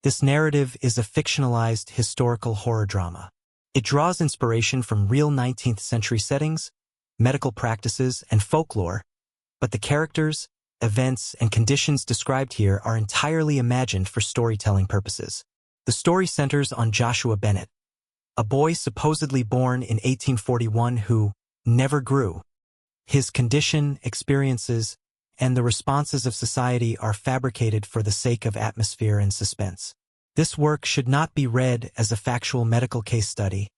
This narrative is a fictionalized historical horror drama. It draws inspiration from real 19th century settings, medical practices, and folklore, but the characters, events, and conditions described here are entirely imagined for storytelling purposes. The story centers on Joshua Bennett, a boy supposedly born in 1841 who never grew. His condition, experiences, and the responses of society are fabricated for the sake of atmosphere and suspense. This work should not be read as a factual medical case study,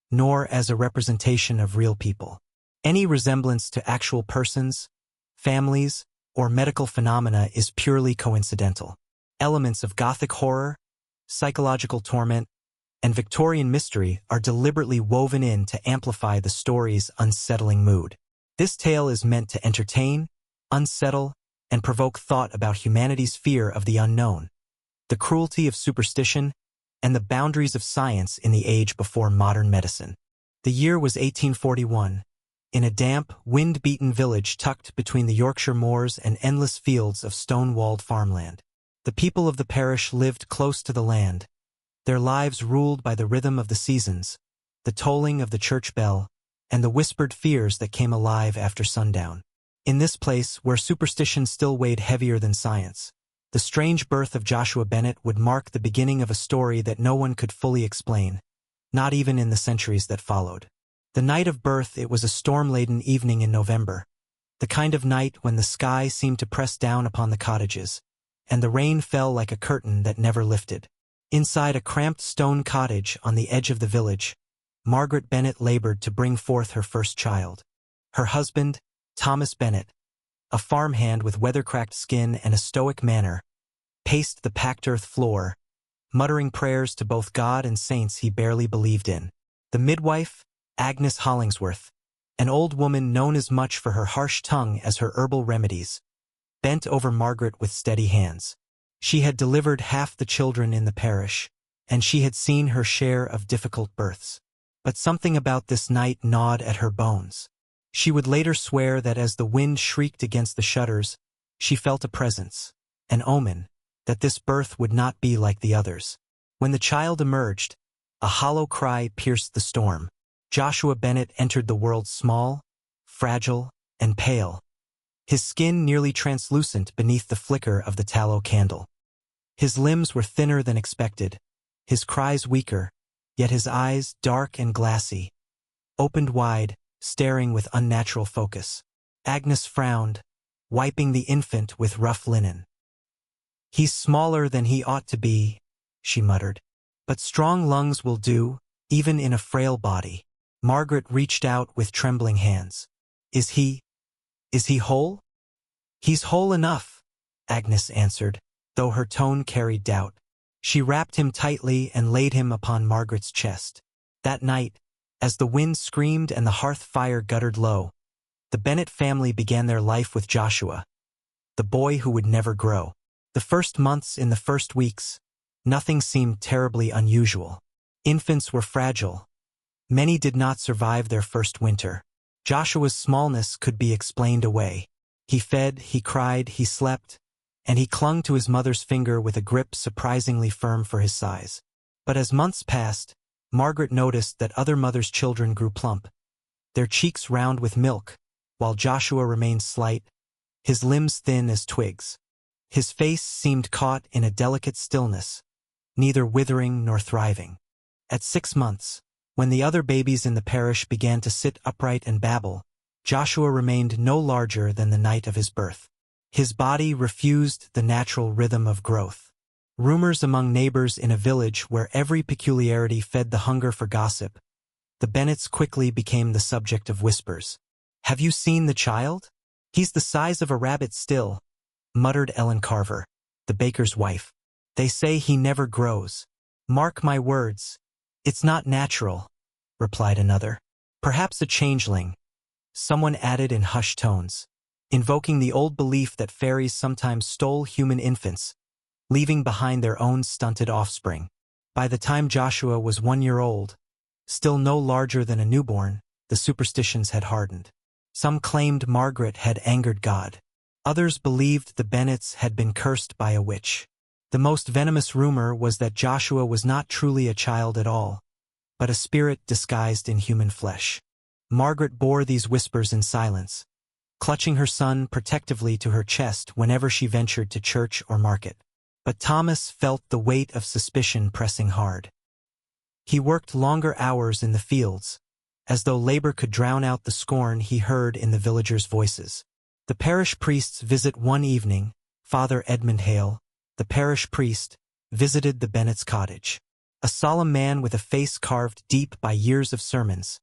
nor as a representation of real people. Any resemblance to actual persons, families, or medical phenomena is purely coincidental. Elements of Gothic horror, psychological torment, and Victorian mystery are deliberately woven in to amplify the story's unsettling mood. This tale is meant to entertain, unsettle, and provoke thought about humanity's fear of the unknown, the cruelty of superstition, and the boundaries of science in the age before modern medicine. The year was 1841, in a damp, wind-beaten village tucked between the Yorkshire moors and endless fields of stone-walled farmland. The people of the parish lived close to the land, their lives ruled by the rhythm of the seasons, the tolling of the church bell, and the whispered fears that came alive after sundown. In this place, where superstition still weighed heavier than science, the strange birth of Joshua Bennett would mark the beginning of a story that no one could fully explain, not even in the centuries that followed. The night of birth, it was a storm-laden evening in November, the kind of night when the sky seemed to press down upon the cottages, and the rain fell like a curtain that never lifted. Inside a cramped stone cottage on the edge of the village, Margaret Bennett labored to bring forth her first child. Her husband, Thomas Bennett, a farmhand with weather-cracked skin and a stoic manner, paced the packed earth floor, muttering prayers to both God and saints he barely believed in. The midwife, Agnes Hollingsworth, an old woman known as much for her harsh tongue as her herbal remedies, bent over Margaret with steady hands. She had delivered half the children in the parish, and she had seen her share of difficult births. But something about this night gnawed at her bones. She would later swear that as the wind shrieked against the shutters, she felt a presence, an omen, that this birth would not be like the others. When the child emerged, a hollow cry pierced the storm. Joshua Bennett entered the world small, fragile, and pale, his skin nearly translucent beneath the flicker of the tallow candle. His limbs were thinner than expected, his cries weaker, yet his eyes, dark and glassy, opened wide, staring with unnatural focus. Agnes frowned, wiping the infant with rough linen. "He's smaller than he ought to be," she muttered. "But strong lungs will do, even in a frail body." Margaret reached out with trembling hands. Is he whole?" "He's whole enough," Agnes answered, though her tone carried doubt. She wrapped him tightly and laid him upon Margaret's chest. That night, as the wind screamed and the hearth fire guttered low, the Bennett family began their life with Joshua, the boy who would never grow. The first months, in the first weeks, nothing seemed terribly unusual. Infants were fragile. Many did not survive their first winter. Joshua's smallness could be explained away. He fed, he cried, he slept, and he clung to his mother's finger with a grip surprisingly firm for his size. But as months passed, Margaret noticed that other mothers' children grew plump, their cheeks round with milk, while Joshua remained slight, his limbs thin as twigs. His face seemed caught in a delicate stillness, neither withering nor thriving. At 6 months, when the other babies in the parish began to sit upright and babble, Joshua remained no larger than the night of his birth. His body refused the natural rhythm of growth. Rumors among neighbors in a village where every peculiarity fed the hunger for gossip, the Bennetts quickly became the subject of whispers. "Have you seen the child? He's the size of a rabbit still," muttered Ellen Carver, the baker's wife. "They say he never grows. Mark my words. It's not natural," replied another. "Perhaps a changeling," someone added in hushed tones, invoking the old belief that fairies sometimes stole human infants, leaving behind their own stunted offspring. By the time Joshua was 1 year old, still no larger than a newborn, the superstitions had hardened. Some claimed Margaret had angered God. Others believed the Bennetts had been cursed by a witch. The most venomous rumor was that Joshua was not truly a child at all, but a spirit disguised in human flesh. Margaret bore these whispers in silence, clutching her son protectively to her chest whenever she ventured to church or market. But Thomas felt the weight of suspicion pressing hard. He worked longer hours in the fields, as though labor could drown out the scorn he heard in the villagers' voices. The parish priest's visit one evening, Father Edmund Hale, the parish priest, visited the Bennett's cottage. A solemn man with a face carved deep by years of sermons.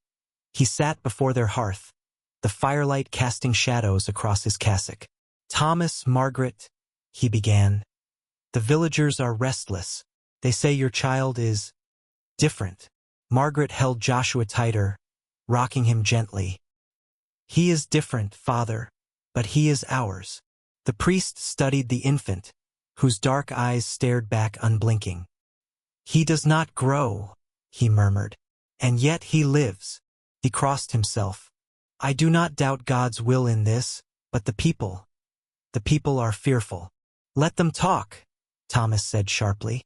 He sat before their hearth, the firelight casting shadows across his cassock. "Thomas, Margaret," he began, "the villagers are restless. They say your child is different." Margaret held Joshua tighter, rocking him gently. "He is different, Father, but he is ours." The priest studied the infant, whose dark eyes stared back unblinking. "He does not grow," he murmured, "and yet he lives." He crossed himself. "I do not doubt God's will in this, but the people are fearful." "Let them talk," Thomas said sharply.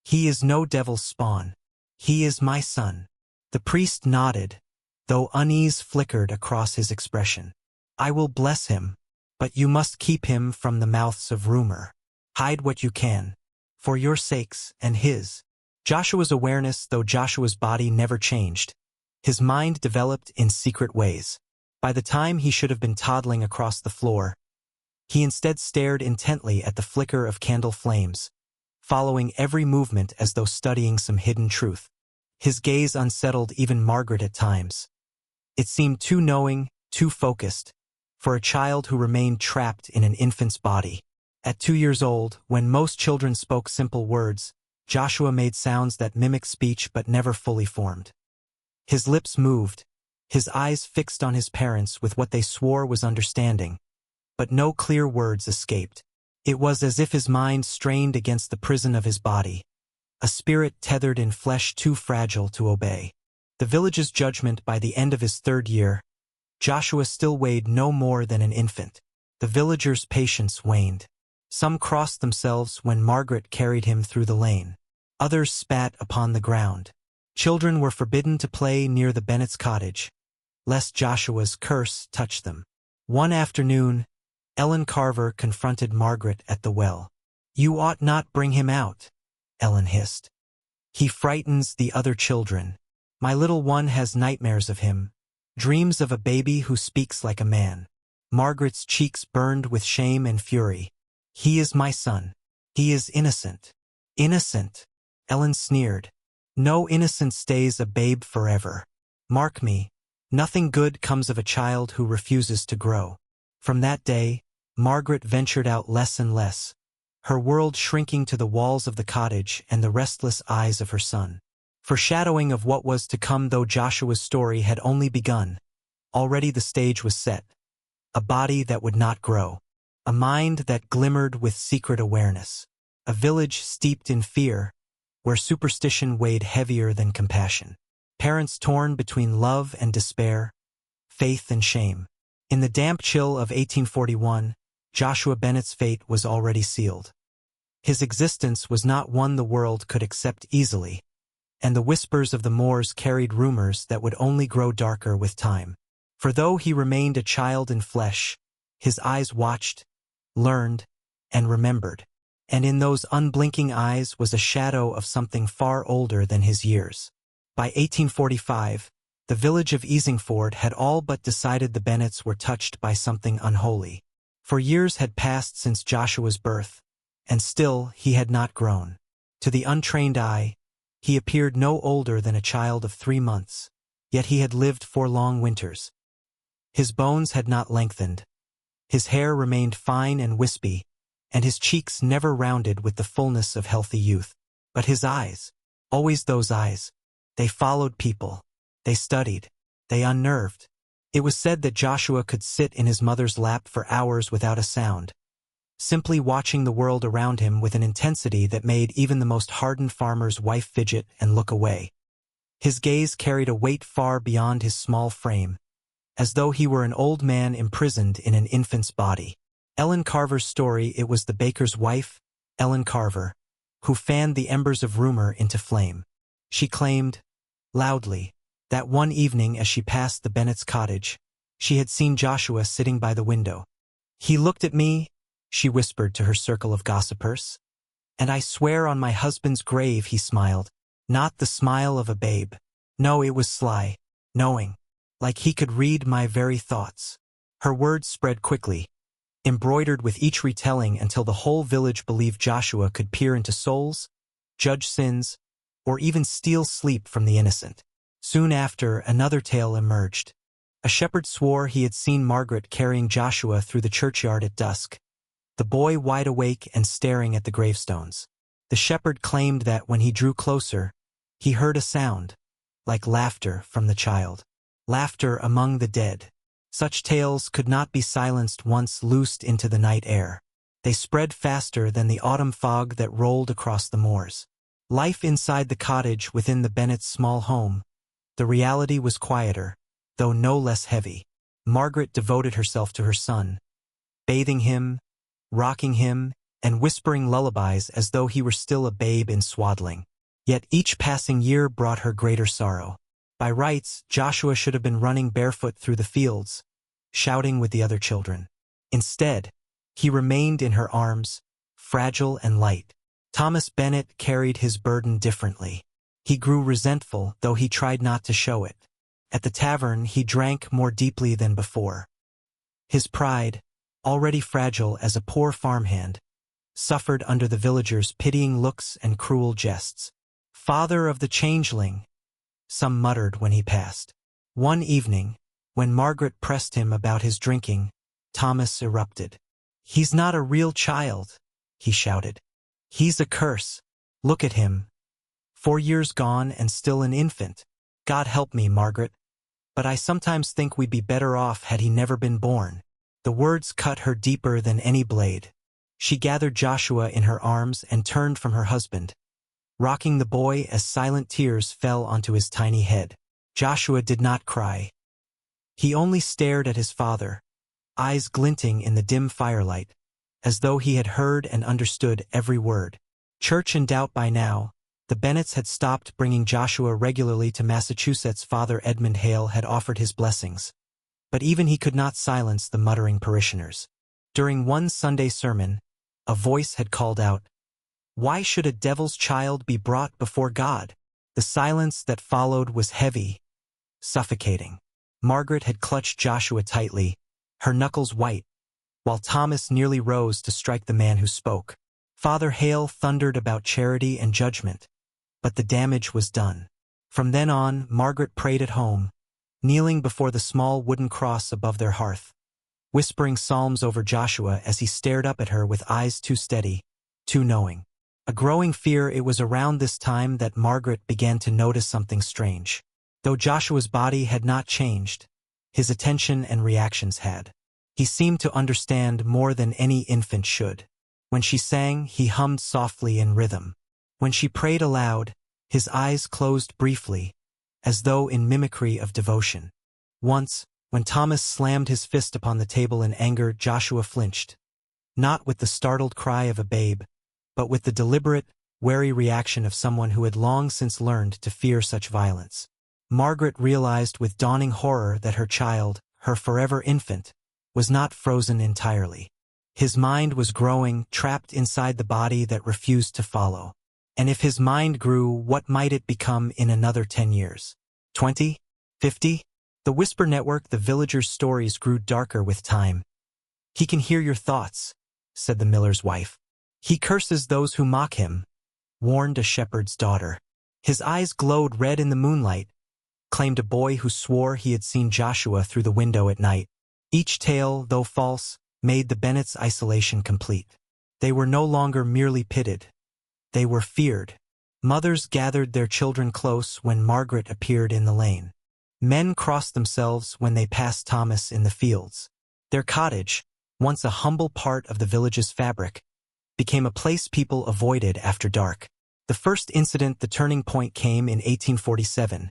"He is no devil's spawn. He is my son." The priest nodded, though unease flickered across his expression. "I will bless him, but you must keep him from the mouths of rumor. Hide what you can, for your sakes and his." Joshua's awareness, though Joshua's body never changed, his mind developed in secret ways. By the time he should have been toddling across the floor, he instead stared intently at the flicker of candle flames, following every movement as though studying some hidden truth. His gaze unsettled even Margaret at times. It seemed too knowing, too focused, for a child who remained trapped in an infant's body. At 2 years old, when most children spoke simple words, Joshua made sounds that mimicked speech but never fully formed. His lips moved, his eyes fixed on his parents with what they swore was understanding, but no clear words escaped. It was as if his mind strained against the prison of his body, a spirit tethered in flesh too fragile to obey. The village's judgment by the end of his 3rd year, Joshua still weighed no more than an infant. The villagers' patience waned. Some crossed themselves when Margaret carried him through the lane. Others spat upon the ground. Children were forbidden to play near the Bennett's cottage, lest Joshua's curse touch them. One afternoon, Ellen Carver confronted Margaret at the well. "You ought not bring him out," Ellen hissed. "He frightens the other children. My little one has nightmares of him, dreams of a baby who speaks like a man." Margaret's cheeks burned with shame and fury. "He is my son. He is innocent." "Innocent?" Ellen sneered. "No innocent stays a babe forever. Mark me, nothing good comes of a child who refuses to grow." From that day, Margaret ventured out less and less, her world shrinking to the walls of the cottage and the restless eyes of her son. Foreshadowing of what was to come, though Joshua's story had only begun. Already the stage was set. A body that would not grow. A mind that glimmered with secret awareness. A village steeped in fear, where superstition weighed heavier than compassion. Parents torn between love and despair, faith and shame. In the damp chill of 1841, Joshua Bennett's fate was already sealed. His existence was not one the world could accept easily, and the whispers of the moors carried rumors that would only grow darker with time. For though he remained a child in flesh, his eyes watched, learned, and remembered. And in those unblinking eyes was a shadow of something far older than his years. By 1845, the village of Easingford had all but decided the Bennetts were touched by something unholy. For years had passed since Joshua's birth, and still he had not grown. To the untrained eye, he appeared no older than a child of 3 months, yet he had lived 4 long winters. His bones had not lengthened. His hair remained fine and wispy, and his cheeks never rounded with the fullness of healthy youth. But his eyes, always those eyes, they followed people, they studied, they unnerved. It was said that Joshua could sit in his mother's lap for hours without a sound, simply watching the world around him with an intensity that made even the most hardened farmer's wife fidget and look away. His gaze carried a weight far beyond his small frame, as though he were an old man imprisoned in an infant's body. Ellen Carver's story, it was the baker's wife, Ellen Carver, who fanned the embers of rumor into flame. She claimed, loudly, that one evening as she passed the Bennett's cottage, she had seen Joshua sitting by the window. "He looked at me," she whispered to her circle of gossipers, "and I swear on my husband's grave he smiled. Not the smile of a babe. No, it was sly, knowing, like he could read my very thoughts." Her words spread quickly, embroidered with each retelling until the whole village believed Joshua could peer into souls, judge sins, or even steal sleep from the innocent. Soon after, another tale emerged. A shepherd swore he had seen Margaret carrying Joshua through the churchyard at dusk, the boy wide awake and staring at the gravestones. The shepherd claimed that when he drew closer, he heard a sound, like laughter from the child. Laughter among the dead. Such tales could not be silenced once loosed into the night air. They spread faster than the autumn fog that rolled across the moors. Life inside the cottage within the Bennetts' small home. The reality was quieter, though no less heavy. Margaret devoted herself to her son, bathing him, rocking him, and whispering lullabies as though he were still a babe in swaddling. Yet each passing year brought her greater sorrow. By rights, Joshua should have been running barefoot through the fields, shouting with the other children. Instead, he remained in her arms, fragile and light. Thomas Bennett carried his burden differently. He grew resentful, though he tried not to show it. At the tavern, he drank more deeply than before. His pride, already fragile as a poor farmhand, suffered under the villagers' pitying looks and cruel jests. "Father of the changeling," some muttered when he passed. One evening, when Margaret pressed him about his drinking, Thomas erupted. "He's not a real child," he shouted. "He's a curse. Look at him. 4 years gone and still an infant. God help me, Margaret, but I sometimes think we'd be better off had he never been born." The words cut her deeper than any blade. She gathered Joshua in her arms and turned from her husband, rocking the boy as silent tears fell onto his tiny head. Joshua did not cry. He only stared at his father, eyes glinting in the dim firelight, as though he had heard and understood every word. Church in doubt by now, the Bennetts had stopped bringing Joshua regularly to Massachusetts. Father Edmund Hale had offered his blessings, but even he could not silence the muttering parishioners. During one Sunday sermon, a voice had called out, "Why should a devil's child be brought before God?" The silence that followed was heavy, suffocating. Margaret had clutched Joshua tightly, her knuckles white, while Thomas nearly rose to strike the man who spoke. Father Hale thundered about charity and judgment, but the damage was done. From then on, Margaret prayed at home, kneeling before the small wooden cross above their hearth, whispering psalms over Joshua as he stared up at her with eyes too steady, too knowing. A growing fear. It was around this time that Margaret began to notice something strange. Though Joshua's body had not changed, his attention and reactions had. He seemed to understand more than any infant should. When she sang, he hummed softly in rhythm. When she prayed aloud, his eyes closed briefly, as though in mimicry of devotion. Once, when Thomas slammed his fist upon the table in anger, Joshua flinched, not with the startled cry of a babe, but with the deliberate, wary reaction of someone who had long since learned to fear such violence. Margaret realized with dawning horror that her child, her forever infant, was not frozen entirely. His mind was growing, trapped inside the body that refused to follow. And if his mind grew, what might it become in another 10 years? 20? 50? The Whisper Network. The villagers' stories grew darker with time. "He can hear your thoughts," said the miller's wife. "He curses those who mock him," warned a shepherd's daughter. "His eyes glowed red in the moonlight," claimed a boy who swore he had seen Joshua through the window at night. Each tale, though false, made the Bennetts' isolation complete. They were no longer merely pitied. They were feared. Mothers gathered their children close when Margaret appeared in the lane. Men crossed themselves when they passed Thomas in the fields. Their cottage, once a humble part of the village's fabric, became a place people avoided after dark. The first incident, the turning point, came in 1847,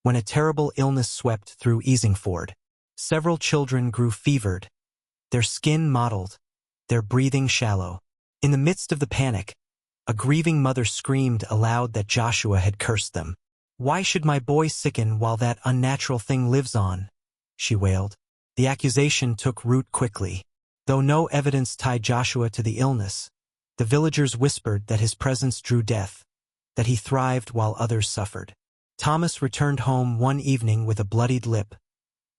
when a terrible illness swept through Easingford. Several children grew fevered, their skin mottled, their breathing shallow. In the midst of the panic, a grieving mother screamed aloud that Joshua had cursed them. "Why should my boy sicken while that unnatural thing lives on?" she wailed. The accusation took root quickly. Though no evidence tied Joshua to the illness, the villagers whispered that his presence drew death, that he thrived while others suffered. Thomas returned home one evening with a bloodied lip,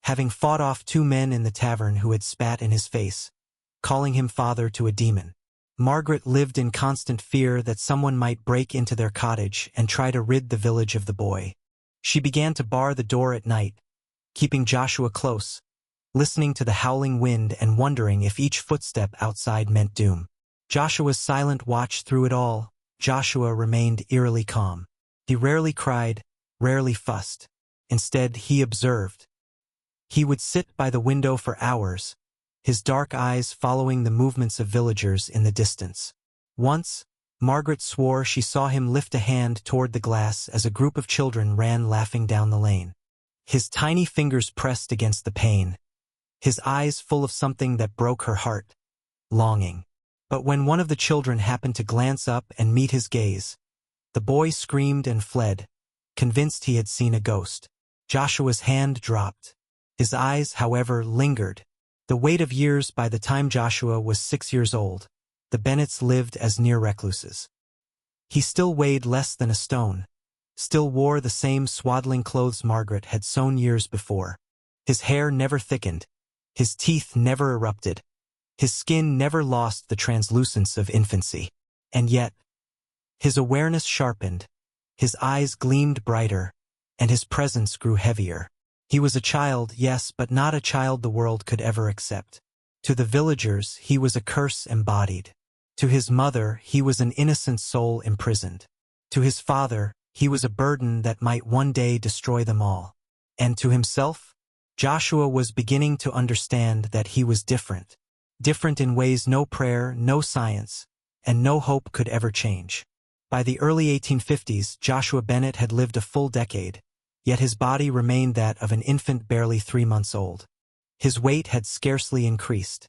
having fought off 2 men in the tavern who had spat in his face, calling him father to a demon. Margaret lived in constant fear that someone might break into their cottage and try to rid the village of the boy. She began to bar the door at night, keeping Joshua close, listening to the howling wind and wondering if each footstep outside meant doom. Joshua's silent watch through it all. Joshua remained eerily calm. He rarely cried, rarely fussed. Instead, he observed. He would sit by the window for hours, his dark eyes following the movements of villagers in the distance. Once, Margaret swore she saw him lift a hand toward the glass as a group of children ran laughing down the lane. His tiny fingers pressed against the pane, his eyes full of something that broke her heart, longing. But when one of the children happened to glance up and meet his gaze, the boy screamed and fled, convinced he had seen a ghost. Joshua's hand dropped. His eyes, however, lingered. The weight of years. By the time Joshua was 6 years old, the Bennetts lived as near recluses. He still weighed less than a stone, still wore the same swaddling clothes Margaret had sewn years before. His hair never thickened, his teeth never erupted, his skin never lost the translucence of infancy. And yet, his awareness sharpened, his eyes gleamed brighter, and his presence grew heavier. He was a child, yes, but not a child the world could ever accept. To the villagers, he was a curse embodied. To his mother, he was an innocent soul imprisoned. To his father, he was a burden that might one day destroy them all. And to himself, Joshua was beginning to understand that he was different. Different in ways no prayer, no science, and no hope could ever change. By the early 1850s, Joshua Bennett had lived a full decade, yet his body remained that of an infant barely 3 months old. His weight had scarcely increased.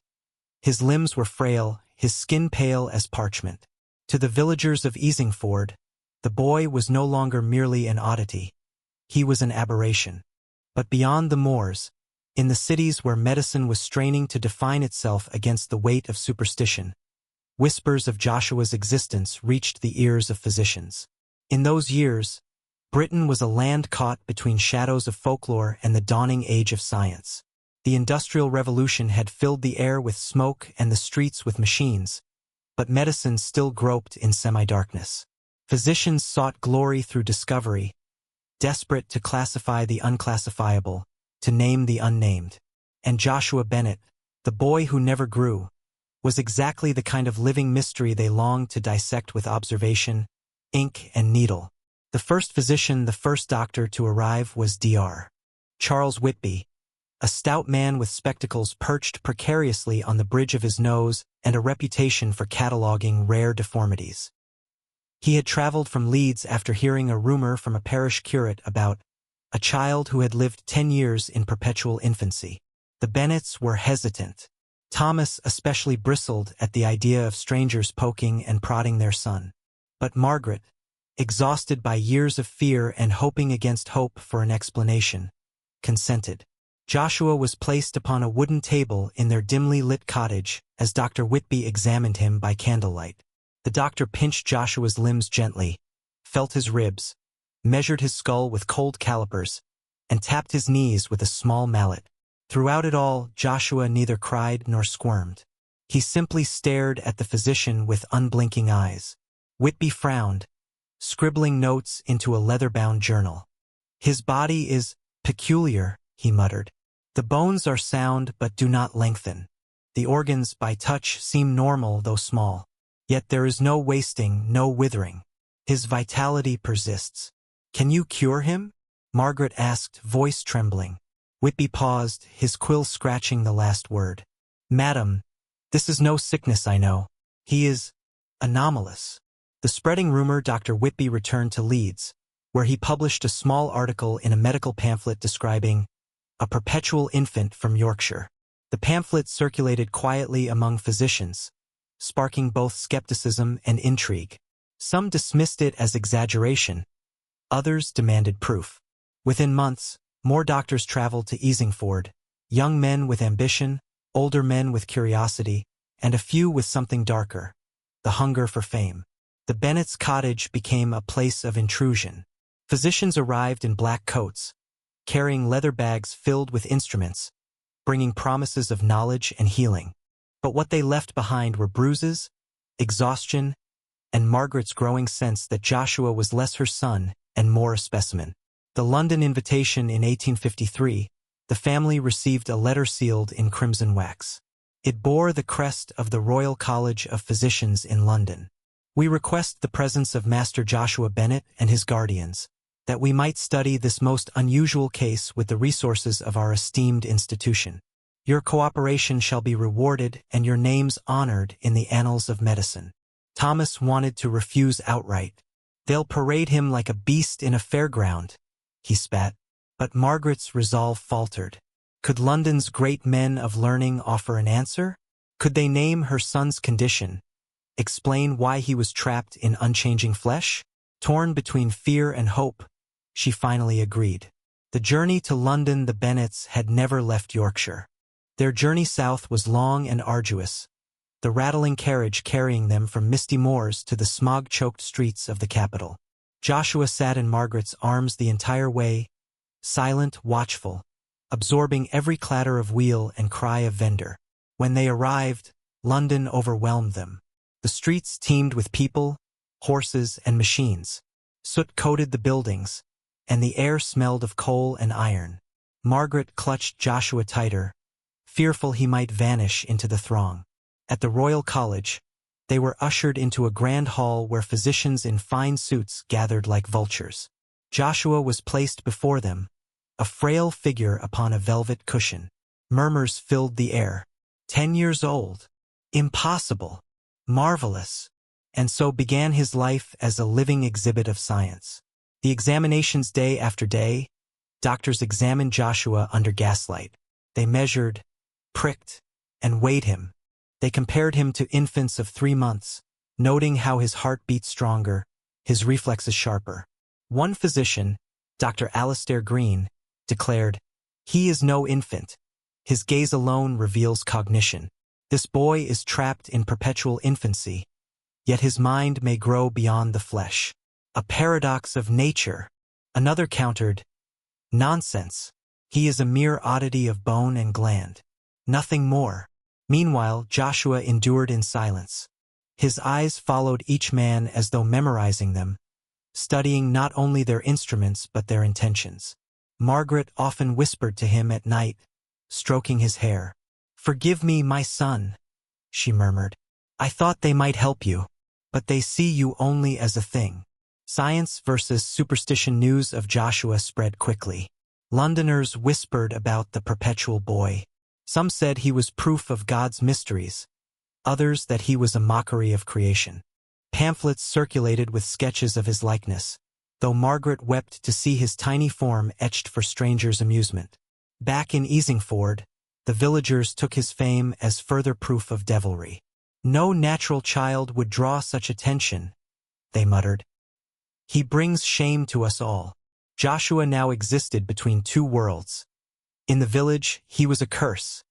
His limbs were frail, his skin pale as parchment. To the villagers of Easingford, the boy was no longer merely an oddity. He was an aberration. But beyond the moors, in the cities where medicine was straining to define itself against the weight of superstition, whispers of Joshua's existence reached the ears of physicians. In those years, Britain was a land caught between shadows of folklore and the dawning age of science. The Industrial Revolution had filled the air with smoke and the streets with machines, but medicine still groped in semi-darkness. Physicians sought glory through discovery, desperate to classify the unclassifiable, to name the unnamed. And Joshua Bennett, the boy who never grew, was exactly the kind of living mystery they longed to dissect with observation, ink, and needle. The first physician, the first doctor to arrive was Dr. Charles Whitby, a stout man with spectacles perched precariously on the bridge of his nose and a reputation for cataloging rare deformities. He had traveled from Leeds after hearing a rumor from a parish curate about a child who had lived 10 years in perpetual infancy. The Bennetts were hesitant. Thomas especially bristled at the idea of strangers poking and prodding their son. But Margaret, exhausted by years of fear and hoping against hope for an explanation, consented. Joshua was placed upon a wooden table in their dimly lit cottage as Dr. Whitby examined him by candlelight. The doctor pinched Joshua's limbs gently, felt his ribs, measured his skull with cold calipers, and tapped his knees with a small mallet. Throughout it all, Joshua neither cried nor squirmed. He simply stared at the physician with unblinking eyes. Whitby frowned, scribbling notes into a leather-bound journal. "His body is peculiar," he muttered. "The bones are sound but do not lengthen. The organs, by touch, seem normal though small. Yet there is no wasting, no withering. His vitality persists." "Can you cure him?" Margaret asked, voice trembling. Whitby paused, his quill scratching the last word. "Madam, this is no sickness I know. He is anomalous." The spreading rumor. Dr. Whitby returned to Leeds, where he published a small article in a medical pamphlet describing a perpetual infant from Yorkshire. The pamphlet circulated quietly among physicians, sparking both skepticism and intrigue. Some dismissed it as exaggeration, others demanded proof. Within months, more doctors traveled to Easingford, young men with ambition, older men with curiosity, and a few with something darker, the hunger for fame. The Bennett's cottage became a place of intrusion. Physicians arrived in black coats, carrying leather bags filled with instruments, bringing promises of knowledge and healing. But what they left behind were bruises, exhaustion, and Margaret's growing sense that Joshua was less her son and more a specimen. The London invitation in 1853, the family received a letter sealed in crimson wax. It bore the crest of the Royal College of Physicians in London. We request the presence of Master Joshua Bennett and his guardians, that we might study this most unusual case with the resources of our esteemed institution. Your cooperation shall be rewarded and your names honored in the annals of medicine. Thomas wanted to refuse outright. They'll parade him like a beast in a fairground, he spat. But Margaret's resolve faltered. Could London's great men of learning offer an answer? Could they name her son's condition, explain why he was trapped in unchanging flesh? Torn between fear and hope, she finally agreed. The journey to London, the Bennets had never left Yorkshire. Their journey south was long and arduous, the rattling carriage carrying them from misty moors to the smog-choked streets of the capital. Joshua sat in Margaret's arms the entire way, silent, watchful, absorbing every clatter of wheel and cry of vendor. When they arrived, London overwhelmed them. The streets teemed with people, horses, and machines. Soot coated the buildings, and the air smelled of coal and iron. Margaret clutched Joshua tighter, fearful he might vanish into the throng. At the Royal College, they were ushered into a grand hall where physicians in fine suits gathered like vultures. Joshua was placed before them, a frail figure upon a velvet cushion. Murmurs filled the air. 10 years old. Impossible. Marvelous. And so began his life as a living exhibit of science. The examinations day after day, doctors examined Joshua under gaslight. They measured, pricked, and weighed him. They compared him to infants of 3 months, noting how his heart beat stronger, his reflexes sharper. One physician, Dr. Alastair Green, declared, "He is no infant. His gaze alone reveals cognition. This boy is trapped in perpetual infancy, yet his mind may grow beyond the flesh. A paradox of nature." Another countered, "Nonsense. He is a mere oddity of bone and gland. Nothing more." Meanwhile, Joshua endured in silence. His eyes followed each man as though memorizing them, studying not only their instruments but their intentions. Margaret often whispered to him at night, stroking his hair. "Forgive me, my son," she murmured. "I thought they might help you, but they see you only as a thing." Science versus superstition news of Joshua spread quickly. Londoners whispered about the perpetual boy. Some said he was proof of God's mysteries, others that he was a mockery of creation. Pamphlets circulated with sketches of his likeness, though Margaret wept to see his tiny form etched for strangers' amusement. Back in Easingford, the villagers took his fame as further proof of devilry. "No natural child would draw such attention," they muttered. "He brings shame to us all." Joshua now existed between two worlds. In the village, he was a curse.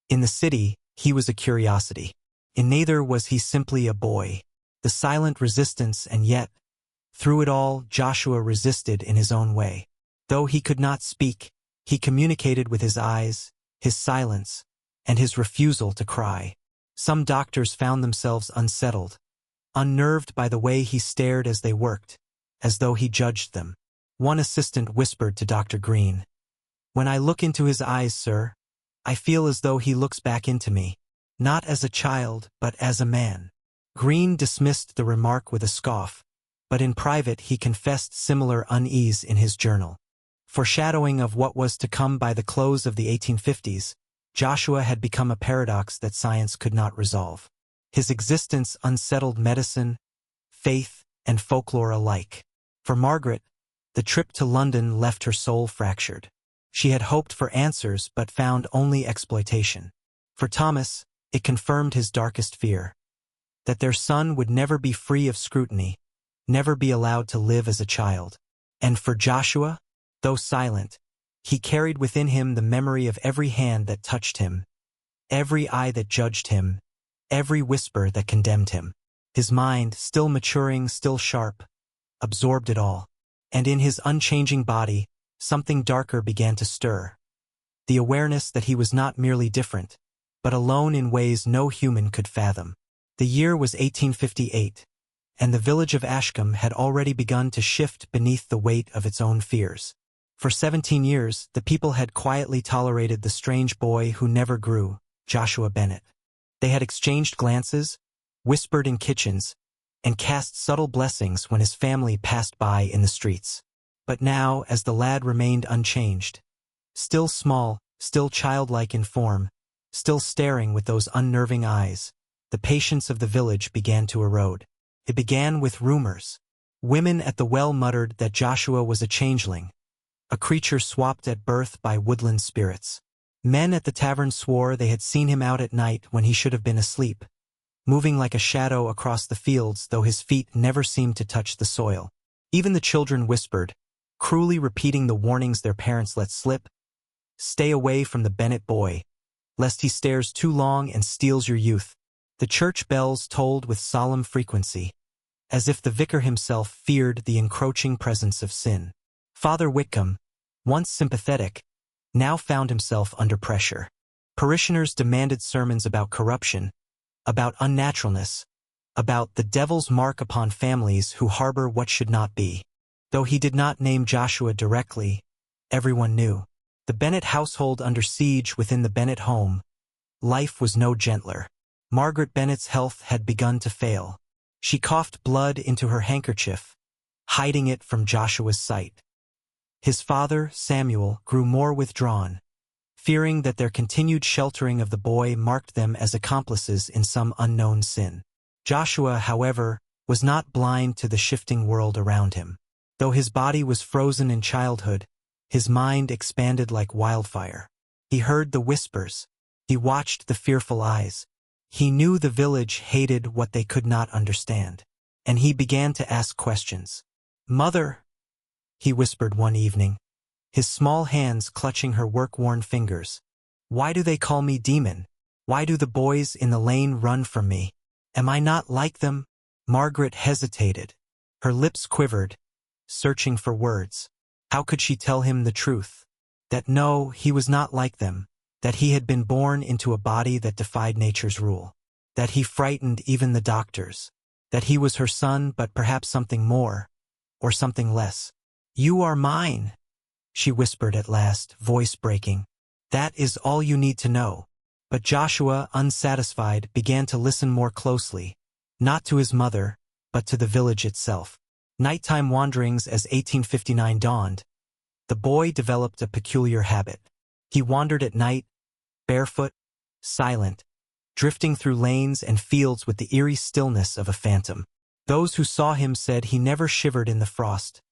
In the city, he was a curiosity. In neither was he simply a boy, the silent resistance, and yet, through it all, Joshua resisted in his own way. Though he could not speak, he communicated with his eyes, his silence, and his refusal to cry. Some doctors found themselves unsettled, unnerved by the way he stared as they worked, as though he judged them. One assistant whispered to Dr. Green, "When I look into his eyes, sir, I feel as though he looks back into me, not as a child, but as a man." Green dismissed the remark with a scoff, but in private he confessed similar unease in his journal. Foreshadowing of what was to come by the close of the 1850s, Joshua had become a paradox that science could not resolve. His existence unsettled medicine, faith, and folklore alike. For Margaret, the trip to London left her soul fractured. She had hoped for answers but found only exploitation. For Thomas, it confirmed his darkest fear. that their son would never be free of scrutiny, never be allowed to live as a child. And for Joshua, though silent, he carried within him the memory of every hand that touched him, every eye that judged him, every whisper that condemned him. His mind, still maturing, still sharp, absorbed it all. And in his unchanging body, something darker began to stir. The awareness that he was not merely different, but alone in ways no human could fathom. The year was 1858, and the village of Ashcombe had already begun to shift beneath the weight of its own fears. For 17 years, the people had quietly tolerated the strange boy who never grew, Joshua Bennett. They had exchanged glances, whispered in kitchens, and cast subtle blessings when his family passed by in the streets. But now, as the lad remained unchanged, still small, still childlike in form, still staring with those unnerving eyes, the patience of the village began to erode. It began with rumors. Women at the well muttered that Joshua was a changeling, a creature swapped at birth by woodland spirits. Men at the tavern swore they had seen him out at night when he should have been asleep, moving like a shadow across the fields though his feet never seemed to touch the soil. Even the children whispered, cruelly repeating the warnings their parents let slip, "Stay away from the Bennett boy, lest he stares too long and steals your youth." The church bells tolled with solemn frequency, as if the vicar himself feared the encroaching presence of sin. Father Whitcomb, once sympathetic, now found himself under pressure. Parishioners demanded sermons about corruption, about unnaturalness, about the devil's mark upon families who harbor what should not be. Though he did not name Joshua directly, everyone knew. The Bennett household under siege within the Bennett home. Life was no gentler. Margaret Bennett's health had begun to fail. She coughed blood into her handkerchief, hiding it from Joshua's sight. His father, Samuel, grew more withdrawn, fearing that their continued sheltering of the boy marked them as accomplices in some unknown sin. Joshua, however, was not blind to the shifting world around him. Though his body was frozen in childhood, his mind expanded like wildfire. He heard the whispers. He watched the fearful eyes. He knew the village hated what they could not understand. And he began to ask questions. "Mother," he whispered one evening, his small hands clutching her work-worn fingers, "why do they call me demon? Why do the boys in the lane run from me? Am I not like them?" Margaret hesitated. Her lips quivered, searching for words. How could she tell him the truth? That no, he was not like them, that he had been born into a body that defied nature's rule, that he frightened even the doctors, that he was her son but perhaps something more, or something less. "You are mine," she whispered at last, voice breaking. "That is all you need to know." But Joshua, unsatisfied, began to listen more closely, not to his mother, but to the village itself. Nighttime wanderings as 1859 dawned, the boy developed a peculiar habit. He wandered at night, barefoot, silent, drifting through lanes and fields with the eerie stillness of a phantom. Those who saw him said he never shivered in the frost,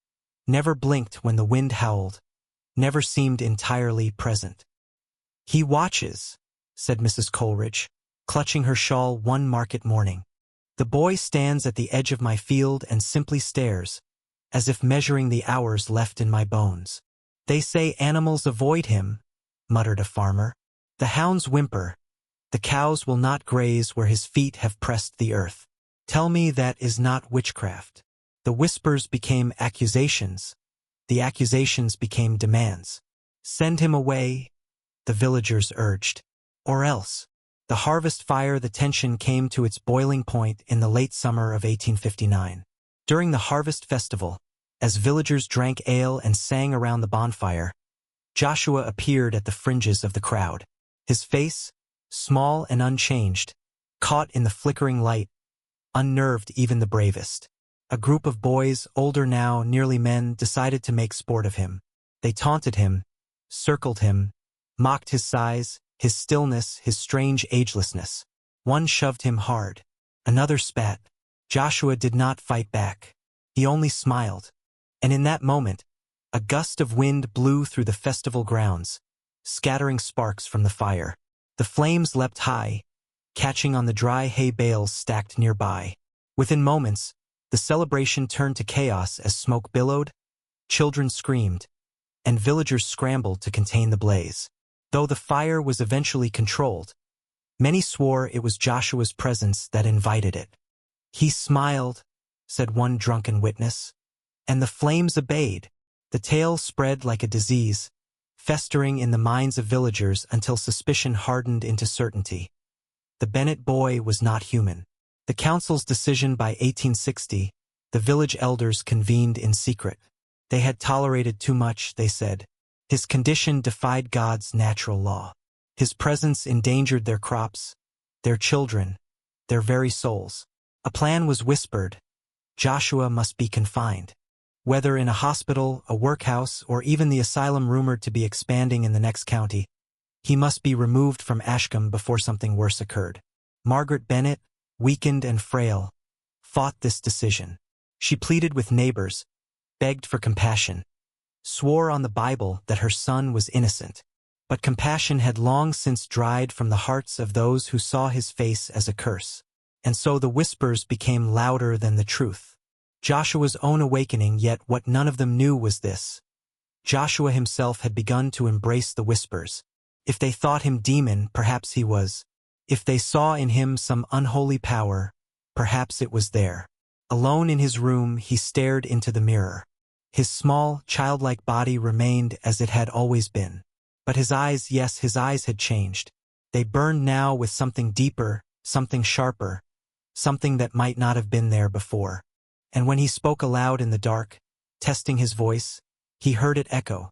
never blinked when the wind howled, never seemed entirely present. "He watches," said Mrs. Coleridge, clutching her shawl one market morning. "The boy stands at the edge of my field and simply stares, as if measuring the hours left in my bones." "They say animals avoid him," muttered a farmer. "The hounds whimper. The cows will not graze where his feet have pressed the earth. Tell me that is not witchcraft." The whispers became accusations. The accusations became demands. "Send him away," the villagers urged. "Or else." The harvest fire, the tension came to its boiling point in the late summer of 1859. During the harvest festival, as villagers drank ale and sang around the bonfire, Joshua appeared at the fringes of the crowd. His face, small and unchanged, caught in the flickering light, unnerved even the bravest. A group of boys, older now, nearly men, decided to make sport of him. They taunted him, circled him, mocked his size, his stillness, his strange agelessness. One shoved him hard. Another spat. Joshua did not fight back. He only smiled. And in that moment, a gust of wind blew through the festival grounds, scattering sparks from the fire. The flames leapt high, catching on the dry hay bales stacked nearby. Within moments, the celebration turned to chaos as smoke billowed, children screamed, and villagers scrambled to contain the blaze. Though the fire was eventually controlled, many swore it was Joshua's presence that invited it. "He smiled," said one drunken witness, and the flames obeyed. The tale spread like a disease, festering in the minds of villagers until suspicion hardened into certainty. The Bennett boy was not human. The council's decision by 1860, the village elders convened in secret. They had tolerated too much, they said. His condition defied God's natural law. His presence endangered their crops, their children, their very souls. A plan was whispered. Joshua must be confined. Whether in a hospital, a workhouse, or even the asylum rumored to be expanding in the next county, he must be removed from Ashcombe before something worse occurred. Margaret Bennett, weakened and frail, fought this decision. She pleaded with neighbors, begged for compassion, swore on the Bible that her son was innocent. But compassion had long since dried from the hearts of those who saw his face as a curse. And so the whispers became louder than the truth. Joshua's own awakening, yet what none of them knew was this. Joshua himself had begun to embrace the whispers. If they thought him demon, perhaps he was. If they saw in him some unholy power, perhaps it was there. Alone in his room, he stared into the mirror. His small, childlike body remained as it had always been. But his eyes, yes, his eyes had changed. They burned now with something deeper, something sharper, something that might not have been there before. And when he spoke aloud in the dark, testing his voice, he heard it echo.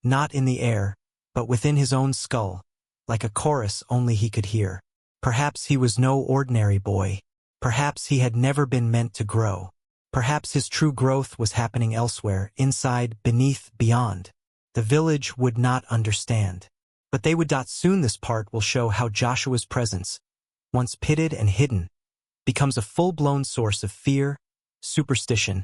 Not in the air, but within his own skull, like a chorus only he could hear. Perhaps he was no ordinary boy. Perhaps he had never been meant to grow. Perhaps his true growth was happening elsewhere, inside, beneath, beyond. The village would not understand. But they would not soon. This part will show how Joshua's presence, once pitted and hidden, becomes a full-blown source of fear, superstition,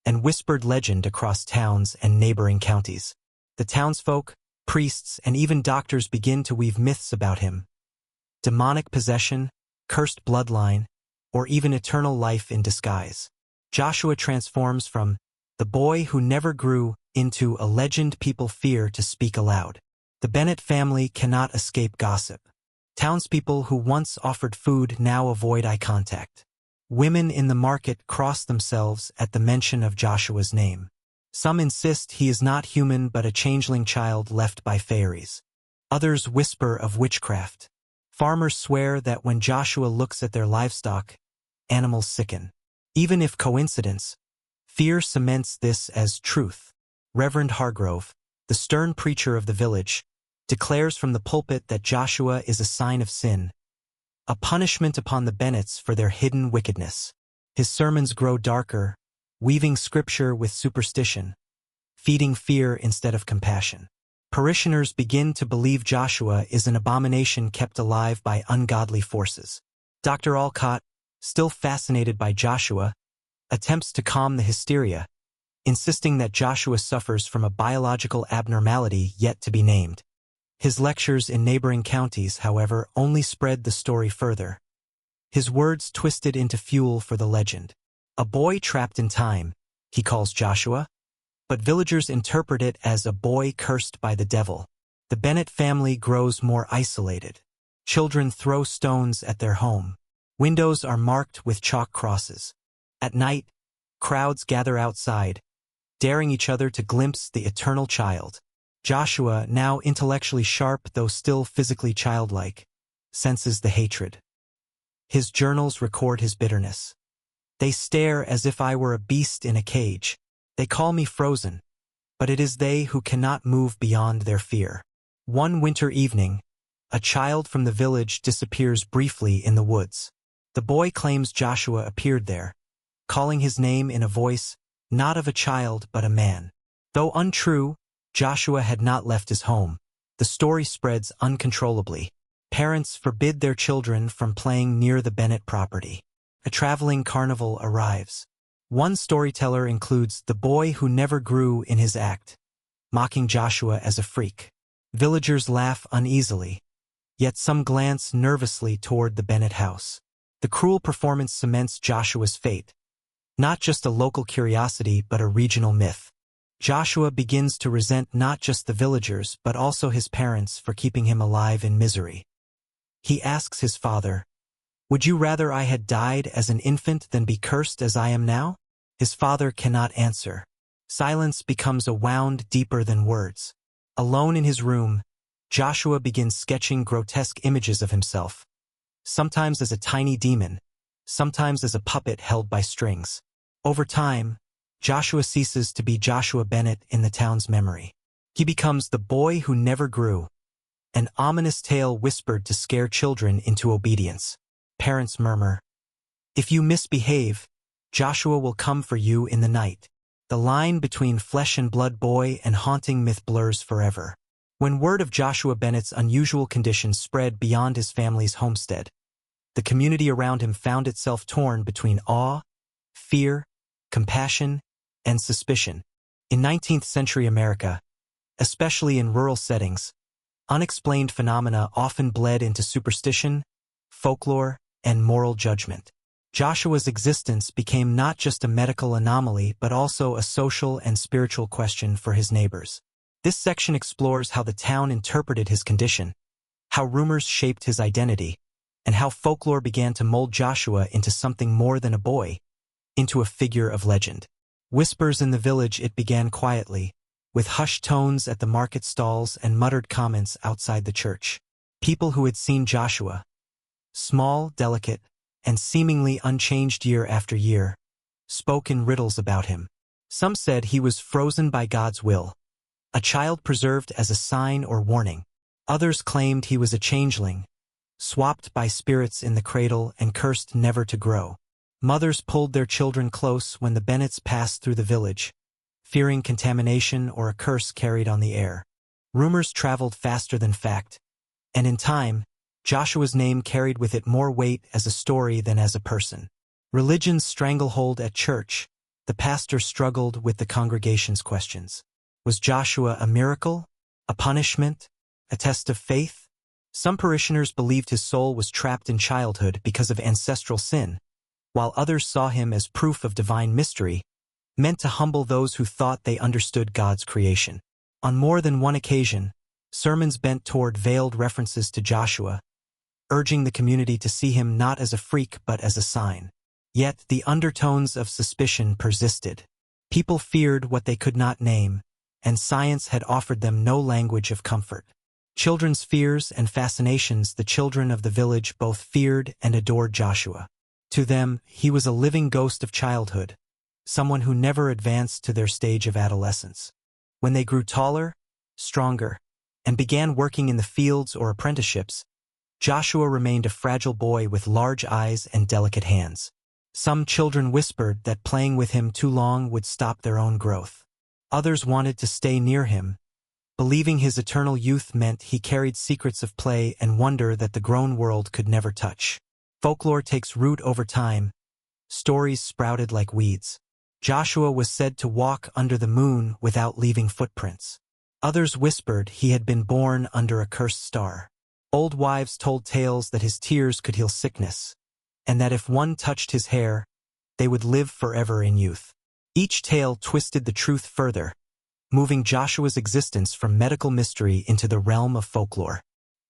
and whispered legend across towns and neighboring counties. The townsfolk, priests, and even doctors begin to weave myths about him. Demonic possession, cursed bloodline, or even eternal life in disguise. Joshua transforms from the boy who never grew into a legend people fear to speak aloud. The Bennett family cannot escape gossip. Townspeople who once offered food now avoid eye contact. Women in the market cross themselves at the mention of Joshua's name. Some insist he is not human but a changeling child left by fairies. Others whisper of witchcraft. Farmers swear that when Joshua looks at their livestock, animals sicken. Even if coincidence, fear cements this as truth. Reverend Hargrove, the stern preacher of the village, declares from the pulpit that Joshua is a sign of sin, a punishment upon the Bennetts for their hidden wickedness. His sermons grow darker, weaving scripture with superstition, feeding fear instead of compassion. Parishioners begin to believe Joshua is an abomination kept alive by ungodly forces. Dr. Alcott, still fascinated by Joshua, attempts to calm the hysteria, insisting that Joshua suffers from a biological abnormality yet to be named. His lectures in neighboring counties, however, only spread the story further. His words twisted into fuel for the legend. A boy trapped in time, he calls Joshua, but villagers interpret it as a boy cursed by the devil. The Bennett family grows more isolated. Children throw stones at their home. Windows are marked with chalk crosses. At night, crowds gather outside, daring each other to glimpse the eternal child. Joshua, now intellectually sharp though still physically childlike, senses the hatred. His journals record his bitterness. They stare as if I were a beast in a cage. They call me frozen, but it is they who cannot move beyond their fear. One winter evening, a child from the village disappears briefly in the woods. The boy claims Joshua appeared there, calling his name in a voice not of a child but a man. Though untrue, Joshua had not left his home. The story spreads uncontrollably. Parents forbid their children from playing near the Bennett property. A traveling carnival arrives. One storyteller includes the boy who never grew in his act, mocking Joshua as a freak. Villagers laugh uneasily. yet some glance nervously toward the Bennett house. The cruel performance cements Joshua's fate, not just a local curiosity but a regional myth. Joshua begins to resent not just the villagers but also his parents for keeping him alive in misery. He asks his father, "Would you rather I had died as an infant than be cursed as I am now?" His father cannot answer. Silence becomes a wound deeper than words. Alone in his room, Joshua begins sketching grotesque images of himself, sometimes as a tiny demon, sometimes as a puppet held by strings. Over time, Joshua ceases to be Joshua Bennett in the town's memory. He becomes the boy who never grew, an ominous tale whispered to scare children into obedience. Parents murmur, "If you misbehave, Joshua will come for you in the night." The line between flesh and blood boy and haunting myth blurs forever. When word of Joshua Bennett's unusual condition spread beyond his family's homestead, the community around him found itself torn between awe, fear, compassion, and suspicion. In 19th century America, especially in rural settings, unexplained phenomena often bled into superstition, folklore, and moral judgment. Joshua's existence became not just a medical anomaly but also a social and spiritual question for his neighbors. This section explores how the town interpreted his condition, how rumors shaped his identity, and how folklore began to mold Joshua into something more than a boy, into a figure of legend. Whispers in the village. It began quietly, with hushed tones at the market stalls and muttered comments outside the church. People who had seen Joshua, small, delicate, and seemingly unchanged year after year, spoke in riddles about him. Some said he was frozen by God's will, a child preserved as a sign or warning. Others claimed he was a changeling, swapped by spirits in the cradle and cursed never to grow. Mothers pulled their children close when the Bennetts passed through the village, fearing contamination or a curse carried on the air. Rumors traveled faster than fact, and in time, Joshua's name carried with it more weight as a story than as a person. Religion's stranglehold at church, the pastor struggled with the congregation's questions. Was Joshua a miracle, a punishment, a test of faith? Some parishioners believed his soul was trapped in childhood because of ancestral sin, while others saw him as proof of divine mystery, meant to humble those who thought they understood God's creation. On more than one occasion, sermons bent toward veiled references to Joshua, urging the community to see him not as a freak but as a sign. Yet the undertones of suspicion persisted. People feared what they could not name, and science had offered them no language of comfort. Children's fears and fascinations. The children of the village both feared and adored Joshua. To them, he was a living ghost of childhood, someone who never advanced to their stage of adolescence. When they grew taller, stronger, and began working in the fields or apprenticeships, Joshua remained a fragile boy with large eyes and delicate hands. Some children whispered that playing with him too long would stop their own growth. Others wanted to stay near him, believing his eternal youth meant he carried secrets of play and wonder that the grown world could never touch. Folklore takes root over time. Stories sprouted like weeds. Joshua was said to walk under the moon without leaving footprints. Others whispered he had been born under a cursed star. Old wives told tales that his tears could heal sickness, and that if one touched his hair, they would live forever in youth. Each tale twisted the truth further, moving Joshua's existence from medical mystery into the realm of folklore.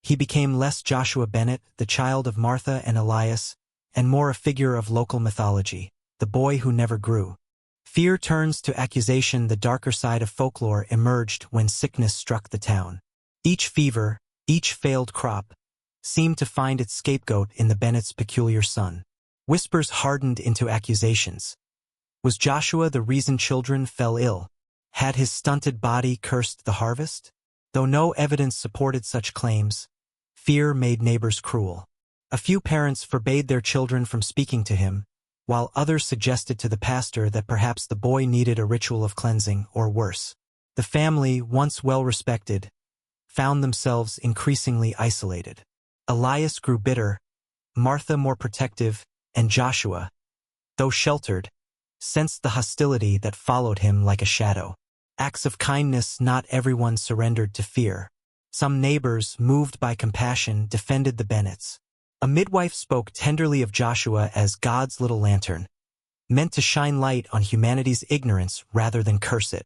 He became less Joshua Bennett, the child of Martha and Elias, and more a figure of local mythology, the boy who never grew. Fear turns to accusation. The darker side of folklore emerged when sickness struck the town. Each fever, each failed crop, seemed to find its scapegoat in the Bennett's peculiar son. Whispers hardened into accusations. Was Joshua the reason children fell ill? Had his stunted body cursed the harvest? Though no evidence supported such claims, fear made neighbors cruel. A few parents forbade their children from speaking to him, while others suggested to the pastor that perhaps the boy needed a ritual of cleansing or worse. The family, once well-respected, found themselves increasingly isolated. Elias grew bitter, Martha more protective, and Joshua, though sheltered, sensed the hostility that followed him like a shadow. Acts of kindness. Not everyone surrendered to fear. Some neighbors, moved by compassion, defended the Bennetts. A midwife spoke tenderly of Joshua as God's little lantern, meant to shine light on humanity's ignorance rather than curse it.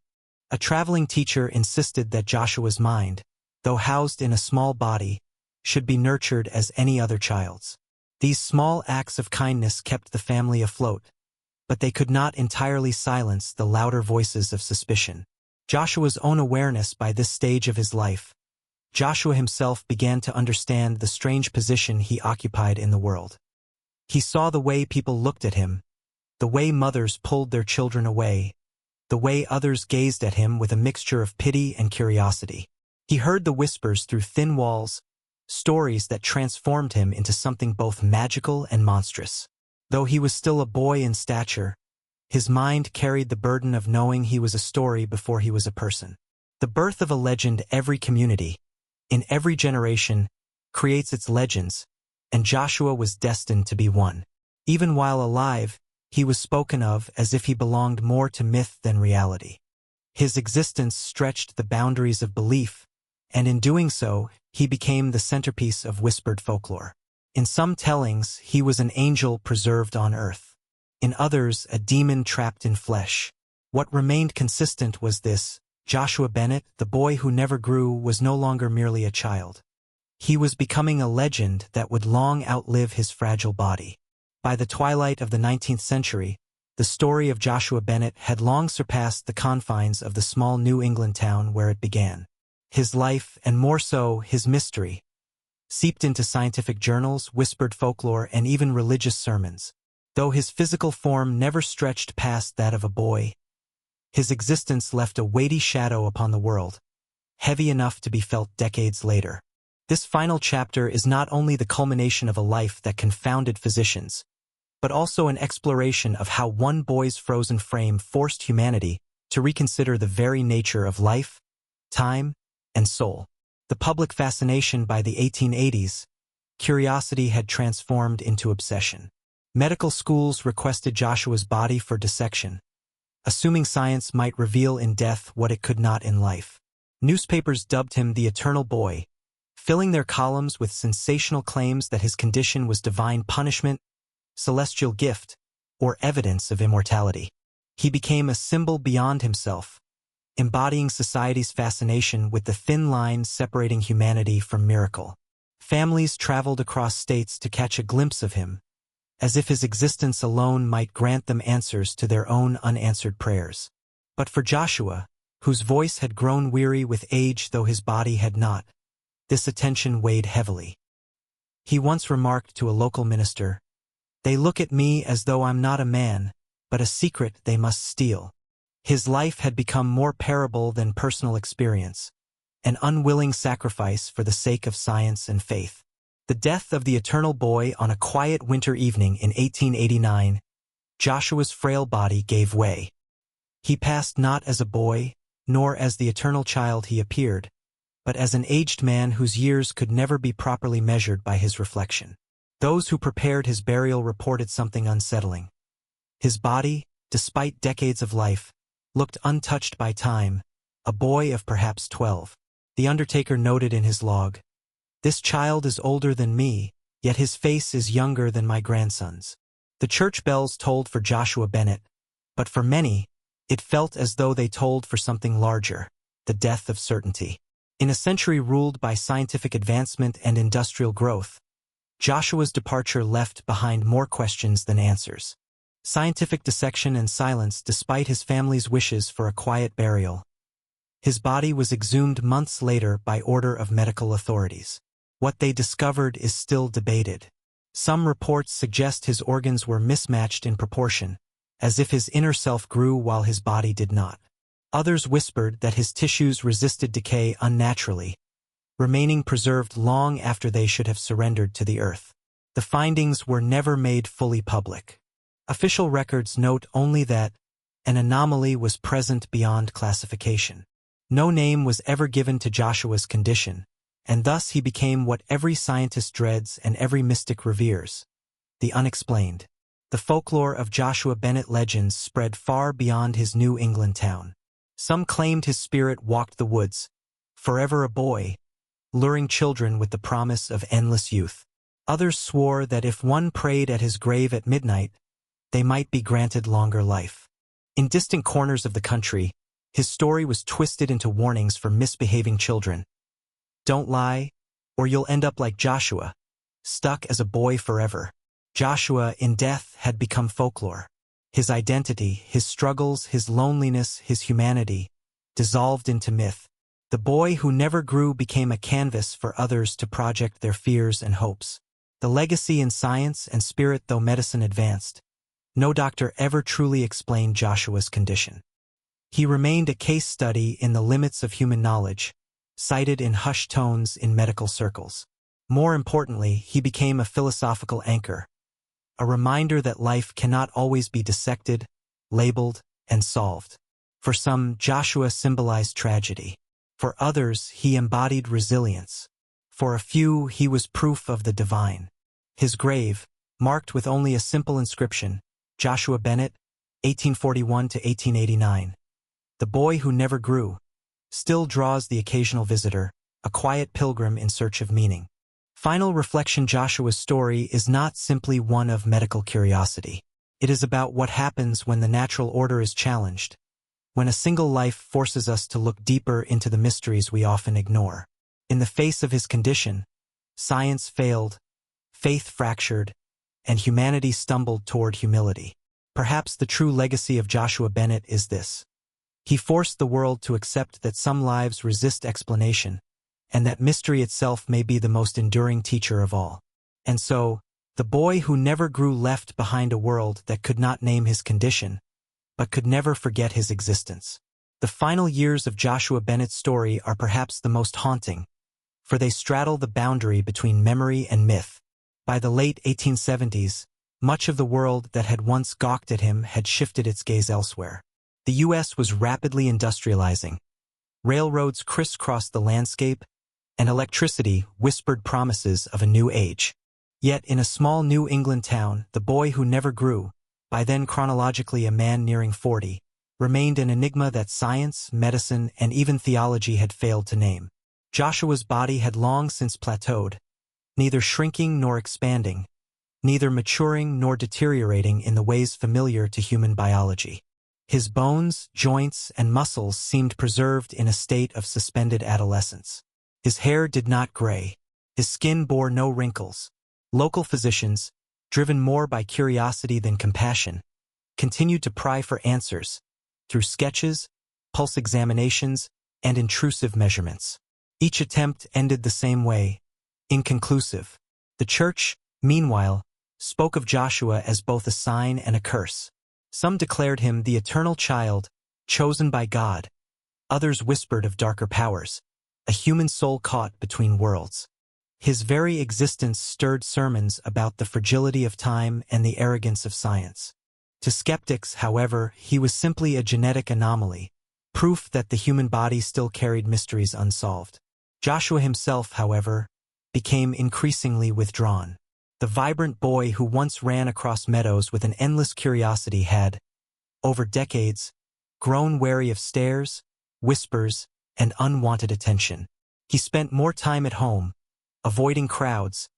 A traveling teacher insisted that Joshua's mind, though housed in a small body, should be nurtured as any other child's. These small acts of kindness kept the family afloat, but they could not entirely silence the louder voices of suspicion. Joshua's own awareness by this stage of his life, Joshua himself began to understand the strange position he occupied in the world. He saw the way people looked at him, the way mothers pulled their children away, the way others gazed at him with a mixture of pity and curiosity. He heard the whispers through thin walls, stories that transformed him into something both magical and monstrous. Though he was still a boy in stature, his mind carried the burden of knowing he was a story before he was a person. The birth of a legend. Every community, in every generation, creates its legends, and Joshua was destined to be one. Even while alive, he was spoken of as if he belonged more to myth than reality. His existence stretched the boundaries of belief, and in doing so, he became the centerpiece of whispered folklore. In some tellings, he was an angel preserved on earth. In others, a demon trapped in flesh. What remained consistent was this: Joshua Bennett, the boy who never grew, was no longer merely a child. He was becoming a legend that would long outlive his fragile body. By the twilight of the 19th century, the story of Joshua Bennett had long surpassed the confines of the small New England town where it began. His life, and more so, his mystery, seeped into scientific journals, whispered folklore, and even religious sermons. Though his physical form never stretched past that of a boy, his existence left a weighty shadow upon the world, heavy enough to be felt decades later. This final chapter is not only the culmination of a life that confounded physicians, but also an exploration of how one boy's frozen frame forced humanity to reconsider the very nature of life, time, and soul. The public fascination by the 1880s, curiosity had transformed into obsession. Medical schools requested Joshua's body for dissection, assuming science might reveal in death what it could not in life. Newspapers dubbed him the Eternal Boy, filling their columns with sensational claims that his condition was divine punishment, celestial gift, or evidence of immortality. He became a symbol beyond himself, embodying society's fascination with the thin line separating humanity from miracle. Families traveled across states to catch a glimpse of him, as if his existence alone might grant them answers to their own unanswered prayers. But for Joshua, whose voice had grown weary with age though his body had not, this attention weighed heavily. He once remarked to a local minister, "They look at me as though I'm not a man, but a secret they must steal." His life had become more parable than personal experience, an unwilling sacrifice for the sake of science and faith. The death of the Eternal Boy on a quiet winter evening in 1889, Joshua's frail body gave way. He passed not as a boy, nor as the eternal child he appeared, but as an aged man whose years could never be properly measured by his reflection. Those who prepared his burial reported something unsettling. His body, despite decades of life, looked untouched by time, a boy of perhaps 12. The undertaker noted in his log, "This child is older than me, yet his face is younger than my grandson's." The church bells tolled for Joshua Bennett, but for many, it felt as though they tolled for something larger, the death of certainty. In a century ruled by scientific advancement and industrial growth, Joshua's departure left behind more questions than answers. Scientific dissection and silence despite his family's wishes for a quiet burial. His body was exhumed months later by order of medical authorities. What they discovered is still debated. Some reports suggest his organs were mismatched in proportion, as if his inner self grew while his body did not. Others whispered that his tissues resisted decay unnaturally, remaining preserved long after they should have surrendered to the earth. The findings were never made fully public. Official records note only that an anomaly was present beyond classification. No name was ever given to Joshua's condition, and thus he became what every scientist dreads and every mystic reveres: the unexplained. The folklore of Joshua Bennett legends spread far beyond his New England town. Some claimed his spirit walked the woods, forever a boy, luring children with the promise of endless youth. Others swore that if one prayed at his grave at midnight, they might be granted longer life. In distant corners of the country, his story was twisted into warnings for misbehaving children. Don't lie, or you'll end up like Joshua, stuck as a boy forever. Joshua, in death, had become folklore. His identity, his struggles, his loneliness, his humanity, dissolved into myth. The boy who never grew became a canvas for others to project their fears and hopes. The legacy in science and spirit, though medicine advanced, no doctor ever truly explained Joshua's condition. He remained a case study in the limits of human knowledge, cited in hushed tones in medical circles. More importantly, he became a philosophical anchor, a reminder that life cannot always be dissected, labeled, and solved. For some, Joshua symbolized tragedy. For others, he embodied resilience. For a few, he was proof of the divine. His grave, marked with only a simple inscription, Joshua Bennett, 1841 to 1889. The boy who never grew, still draws the occasional visitor, a quiet pilgrim in search of meaning. Final reflection: Joshua's story is not simply one of medical curiosity. It is about what happens when the natural order is challenged, when a single life forces us to look deeper into the mysteries we often ignore. In the face of his condition, science failed, faith fractured, and humanity stumbled toward humility. Perhaps the true legacy of Joshua Bennett is this. He forced the world to accept that some lives resist explanation, and that mystery itself may be the most enduring teacher of all. And so, the boy who never grew left behind a world that could not name his condition, but could never forget his existence. The final years of Joshua Bennett's story are perhaps the most haunting, for they straddle the boundary between memory and myth. By the late 1870s, much of the world that had once gawked at him had shifted its gaze elsewhere. The U.S. was rapidly industrializing. Railroads crisscrossed the landscape, and electricity whispered promises of a new age. Yet in a small New England town, the boy who never grew, by then chronologically a man nearing 40, remained an enigma that science, medicine, and even theology had failed to name. Joshua's body had long since plateaued, neither shrinking nor expanding, neither maturing nor deteriorating in the ways familiar to human biology. His bones, joints, and muscles seemed preserved in a state of suspended adolescence. His hair did not gray. His skin bore no wrinkles. Local physicians, driven more by curiosity than compassion, continued to pry for answers through sketches, pulse examinations, and intrusive measurements. Each attempt ended the same way, inconclusive. The church, meanwhile, spoke of Joshua as both a sign and a curse. Some declared him the eternal child, chosen by God. Others whispered of darker powers, a human soul caught between worlds. His very existence stirred sermons about the fragility of time and the arrogance of science. To skeptics, however, he was simply a genetic anomaly, proof that the human body still carried mysteries unsolved. Joshua himself, however, became increasingly withdrawn. The vibrant boy who once ran across meadows with an endless curiosity had, over decades, grown wary of stares, whispers, and unwanted attention. He spent more time at home, avoiding crowds,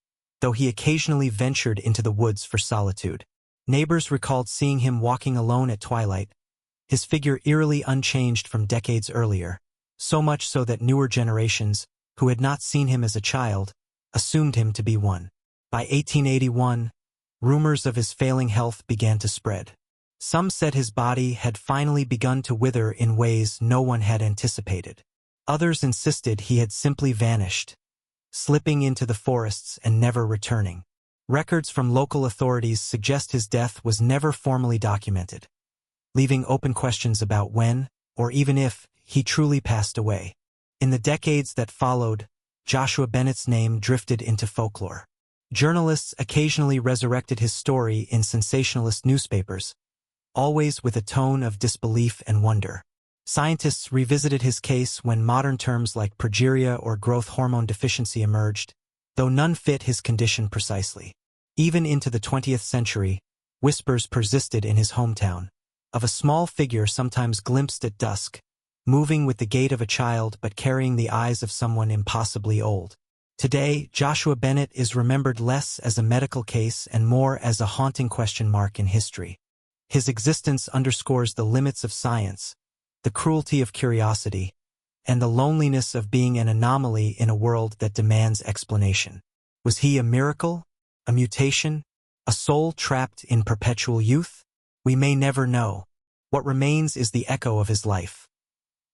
though he occasionally ventured into the woods for solitude. Neighbors recalled seeing him walking alone at twilight, his figure eerily unchanged from decades earlier, so much so that newer generations, who had not seen him as a child, assumed him to be one. By 1881, rumors of his failing health began to spread. Some said his body had finally begun to wither in ways no one had anticipated. Others insisted he had simply vanished, slipping into the forests and never returning. Records from local authorities suggest his death was never formally documented, leaving open questions about when, or even if, he truly passed away. In the decades that followed, Joshua Bennett's name drifted into folklore. Journalists occasionally resurrected his story in sensationalist newspapers, always with a tone of disbelief and wonder. Scientists revisited his case when modern terms like progeria or growth hormone deficiency emerged, though none fit his condition precisely. Even into the 20th century, whispers persisted in his hometown, of a small figure sometimes glimpsed at dusk, moving with the gait of a child but carrying the eyes of someone impossibly old. Today, Joshua Bennett is remembered less as a medical case and more as a haunting question mark in history. His existence underscores the limits of science, the cruelty of curiosity, and the loneliness of being an anomaly in a world that demands explanation. Was he a miracle, a mutation, a soul trapped in perpetual youth? We may never know. What remains is the echo of his life.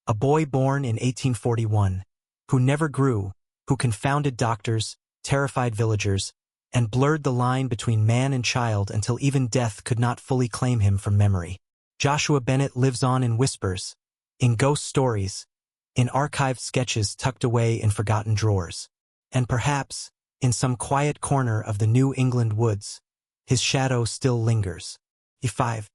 A boy born in 1841, who never grew, who confounded doctors, terrified villagers, and blurred the line between man and child until even death could not fully claim him from memory. Joshua Bennett lives on in whispers, in ghost stories, in archived sketches tucked away in forgotten drawers, and perhaps, in some quiet corner of the New England woods, his shadow still lingers. E5.